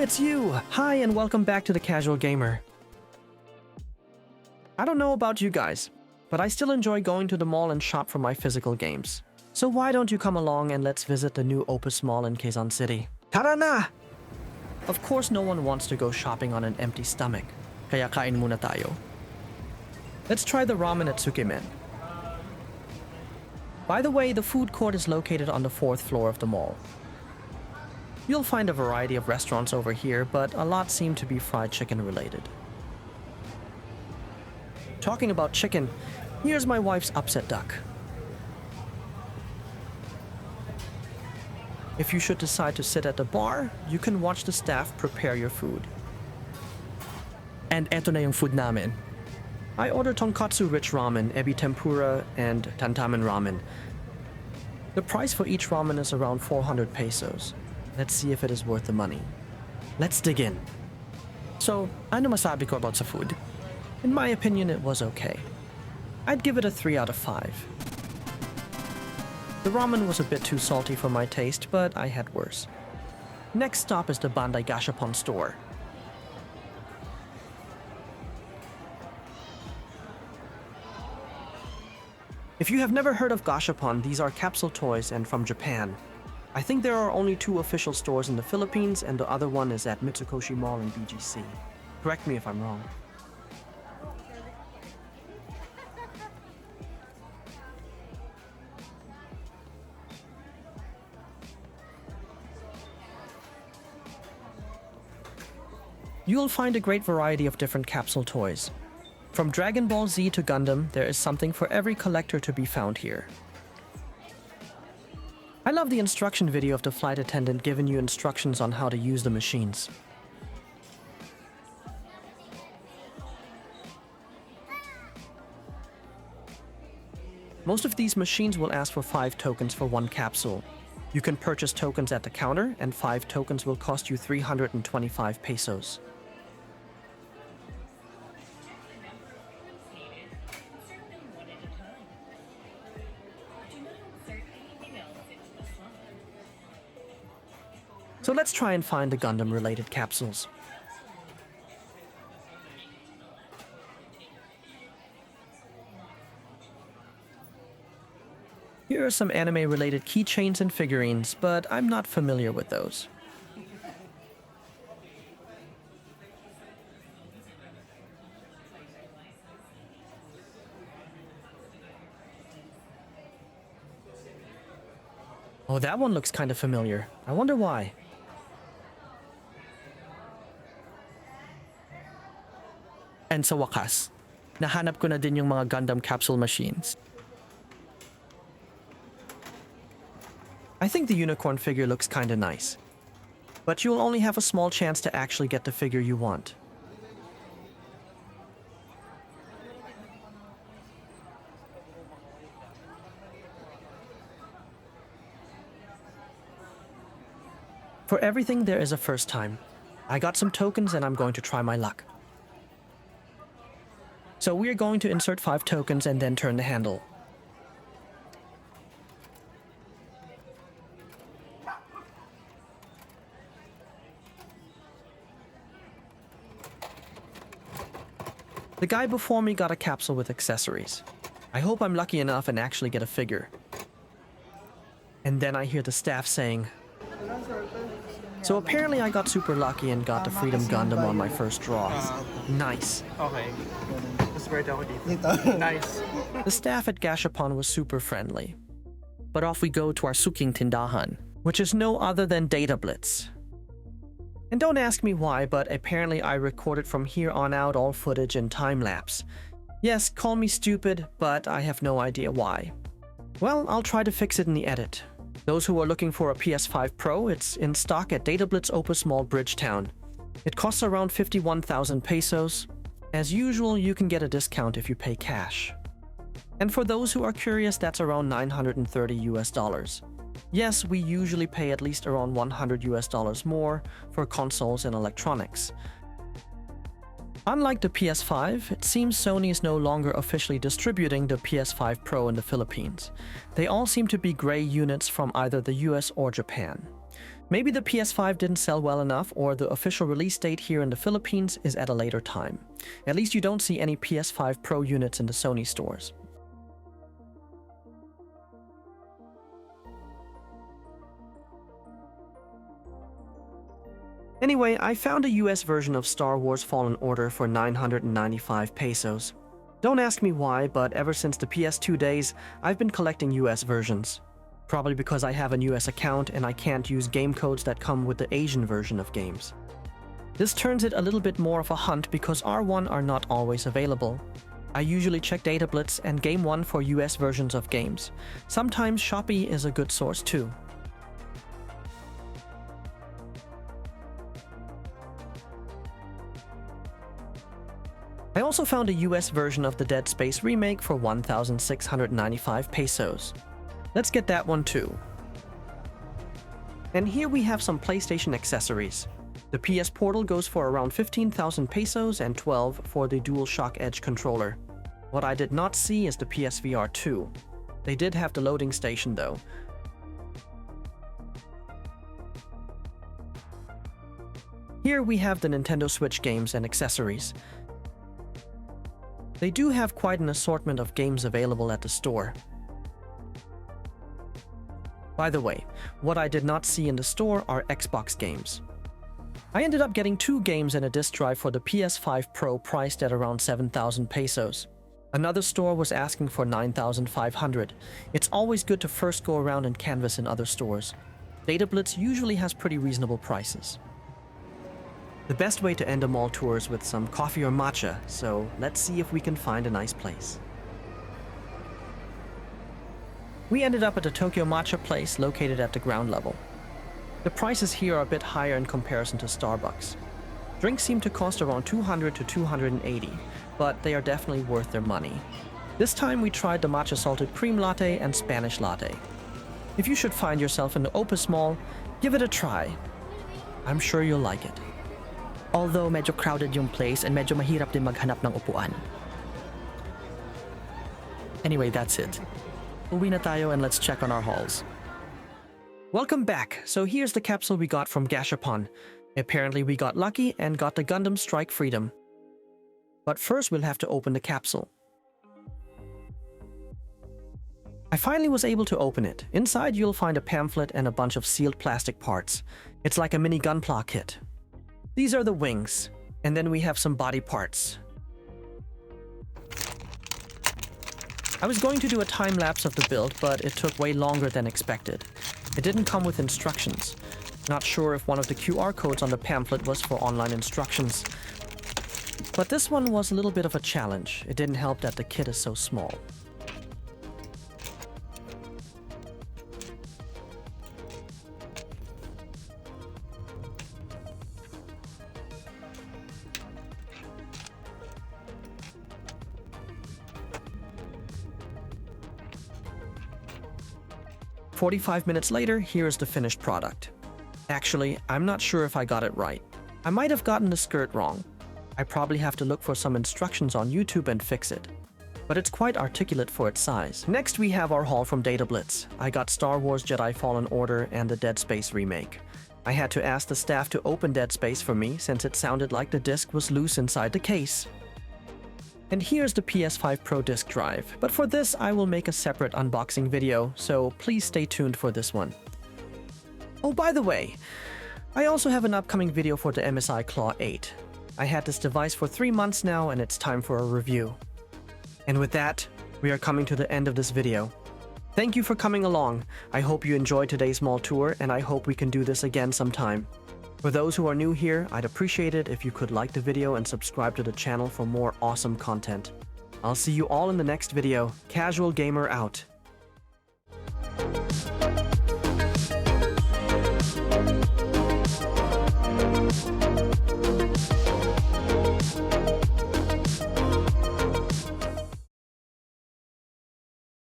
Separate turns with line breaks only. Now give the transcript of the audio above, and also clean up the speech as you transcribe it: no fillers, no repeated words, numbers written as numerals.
it's you! Hi and welcome back to The Casual Gamer. I don't know about you guys, but I still enjoy going to the mall and shop for my physical games. So why don't you come along and let's visit the new Opus Mall in Quezon City. Tara na! Of course no one wants to go shopping on an empty stomach, kaya kain muna tayo. Let's try the ramen at Sukemen. By the way, the food court is located on the 4th floor of the mall. You'll find a variety of restaurants over here, but a lot seem to be fried chicken related. Talking about chicken, here's my wife's upset duck. If you should decide to sit at the bar, you can watch the staff prepare your food. And eto na yung food namin. I ordered tonkatsu rich ramen, ebi tempura, and tantamen ramen. The price for each ramen is around 400 pesos. Let's see if it is worth the money. Let's dig in. So, ano masabi ko about sa food? In my opinion, it was okay. I'd give it a 3 out of 5. The ramen was a bit too salty for my taste, but I had worse. Next stop is the Bandai Gashapon store. If you have never heard of Gashapon, these are capsule toys and from Japan. I think there are only 2 official stores in the Philippines and the other one is at Mitsukoshi Mall in BGC. Correct me if I'm wrong. You'll find a great variety of different capsule toys. From Dragon Ball Z to Gundam, there is something for every collector to be found here. I love the instruction video of the flight attendant giving you instructions on how to use the machines. Most of these machines will ask for 5 tokens for 1 capsule. You can purchase tokens at the counter, and 5 tokens will cost you 325 pesos. So let's try and find the Gundam-related capsules. Here are some anime-related keychains and figurines, but I'm not familiar with those. Oh, that one looks kind of familiar. I wonder why. And sa wakas, nahanap ko na din yung mga Gundam capsule machines. I think the unicorn figure looks kinda nice. But you'll only have a small chance to actually get the figure you want. For everything, there is a first time. I got some tokens and I'm going to try my luck. So we are going to insert 5 tokens and then turn the handle. The guy before me got a capsule with accessories. I hope I'm lucky enough and actually get a figure. And then I hear the staff saying, so apparently I got super lucky and got the Freedom Gundam on my first draw. Nice.
Okay. Nice.
The staff at Gashapon was super friendly. But off we go to our Suking Tindahan, which is no other than Datab Blitz. And don't ask me why, but apparently I recorded from here on out all footage in time-lapse. Yes, call me stupid, but I have no idea why. Well, I'll try to fix it in the edit. Those who are looking for a PS5 Pro, it's in stock at Datab Blitz Opus Mall Bridgetowne. It costs around 51,000 pesos. As usual, you can get a discount if you pay cash. And for those who are curious, that's around $930 US. Yes, we usually pay at least around $100 US more for consoles and electronics. Unlike the PS5, it seems Sony is no longer officially distributing the PS5 Pro in the Philippines. They all seem to be gray units from either the US or Japan. Maybe the PS5 didn't sell well enough, or the official release date here in the Philippines is at a later time. At least you don't see any PS5 Pro units in the Sony stores. Anyway, I found a US version of Star Wars Fallen Order for 995 pesos. Don't ask me why, but ever since the PS2 days, I've been collecting US versions. Probably because I have an US account and I can't use game codes that come with the Asian version of games. This turns it a little bit more of a hunt because R1 are not always available. I usually check Datab Blitz and Game One for US versions of games. Sometimes Shopee is a good source too. I also found a US version of the Dead Space remake for 1,695 pesos. Let's get that one too. And here we have some PlayStation accessories. The PS Portal goes for around 15,000 pesos and 12 for the DualShock Edge controller. What I did not see is the PSVR 2. They did have the loading station though. Here we have the Nintendo Switch games and accessories. They do have quite an assortment of games available at the store. By the way, what I did not see in the store are Xbox games. I ended up getting 2 games and a disc drive for the PS5 Pro priced at around 7,000 pesos. Another store was asking for 9,500. It's always good to first go around and canvas in other stores. Datab Blitz usually has pretty reasonable prices. The best way to end a mall tour is with some coffee or matcha, so let's see if we can find a nice place. We ended up at the Tokyo Matcha place located at the ground level. The prices here are a bit higher in comparison to Starbucks. Drinks seem to cost around 200 to 280, but they are definitely worth their money. This time we tried the matcha salted cream latte and Spanish latte. If you should find yourself in the Opus Mall, give it a try. I'm sure you'll like it.
Although medyo crowded yung place and medyo mahirap din maghanap ng upuan. Anyway, that's it. Uwi na tayo and let's check on our hauls.
Welcome back. So here's the capsule we got from Gashapon. Apparently we got lucky and got the Gundam Strike Freedom. But first we'll have to open the capsule. I finally was able to open it. Inside you'll find a pamphlet and a bunch of sealed plastic parts. It's like a mini gunpla kit. These are the wings, and then we have some body parts. I was going to do a time-lapse of the build, but it took way longer than expected. It didn't come with instructions. Not sure if one of the QR codes on the pamphlet was for online instructions. But this one was a little bit of a challenge. It didn't help that the kit is so small. "45 minutes later, here is the finished product. Actually, I'm not sure if I got it right. I might have gotten the skirt wrong. I probably have to look for some instructions on YouTube and fix it. But it's quite articulate for its size." Next, we have our haul from Datab Blitz. I got Star Wars Jedi Fallen Order and the Dead Space remake. I had to ask the staff to open Dead Space for me since it sounded like the disc was loose inside the case. And here's the PS5 Pro disc drive, but for this I will make a separate unboxing video, so please stay tuned for this one. Oh, by the way, I also have an upcoming video for the MSI Claw 8. I had this device for 3 months now and it's time for a review. And with that, we are coming to the end of this video. Thank you for coming along. I hope you enjoyed today's mall tour and I hope we can do this again sometime. For those who are new here, I'd appreciate it if you could like the video and subscribe to the channel for more awesome content. I'll see you all in the next video. Casual Gamer out.